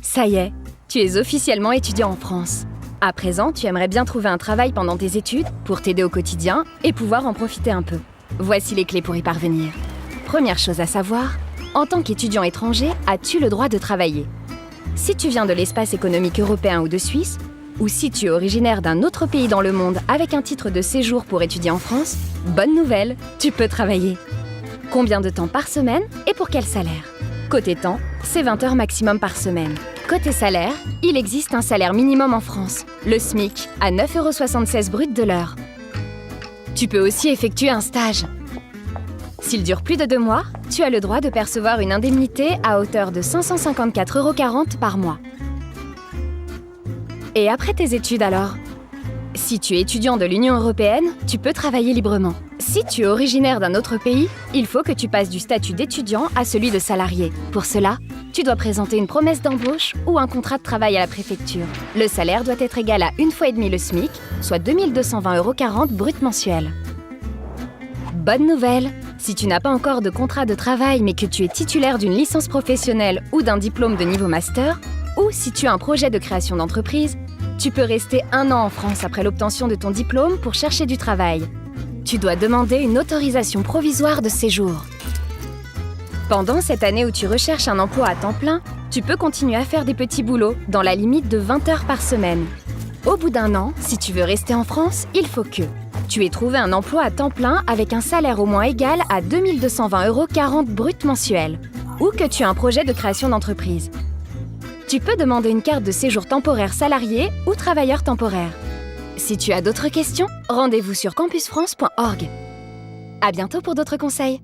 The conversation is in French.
Ça y est, tu es officiellement étudiant en France. À présent, tu aimerais bien trouver un travail pendant tes études pour t'aider au quotidien et pouvoir en profiter un peu. Voici les clés pour y parvenir. Première chose à savoir, en tant qu'étudiant étranger, as-tu le droit de travailler? Si tu viens de l'espace économique européen ou de Suisse, ou si tu es originaire d'un autre pays dans le monde avec un titre de séjour pour étudier en France, bonne nouvelle, tu peux travailler. Combien de temps par semaine et pour quel salaire? Côté temps, c'est 20 heures maximum par semaine. Côté salaire, il existe un salaire minimum en France, le SMIC, à 9,76 € brut de l'heure. Tu peux aussi effectuer un stage. S'il dure plus de 2 mois, tu as le droit de percevoir une indemnité à hauteur de 554,40 € par mois. Et après tes études alors? Si tu es étudiant de l'Union européenne, tu peux travailler librement. Si tu es originaire d'un autre pays, il faut que tu passes du statut d'étudiant à celui de salarié. Pour cela, tu dois présenter une promesse d'embauche ou un contrat de travail à la préfecture. Le salaire doit être égal à 1,5 fois le SMIC, soit 2220,40 € brut mensuel. Bonne nouvelle! Si tu n'as pas encore de contrat de travail mais que tu es titulaire d'une licence professionnelle ou d'un diplôme de niveau master, ou si tu as un projet de création d'entreprise, tu peux rester 1 an en France après l'obtention de ton diplôme pour chercher du travail. Tu dois demander une autorisation provisoire de séjour. Pendant cette année où tu recherches un emploi à temps plein, tu peux continuer à faire des petits boulots dans la limite de 20 heures par semaine. Au bout d'1 an, si tu veux rester en France, il faut que tu aies trouvé un emploi à temps plein avec un salaire au moins égal à 2220,40 € brut mensuel, ou que tu as un projet de création d'entreprise. Tu peux demander une carte de séjour temporaire salarié ou travailleur temporaire. Si tu as d'autres questions, rendez-vous sur campusfrance.org. À bientôt pour d'autres conseils.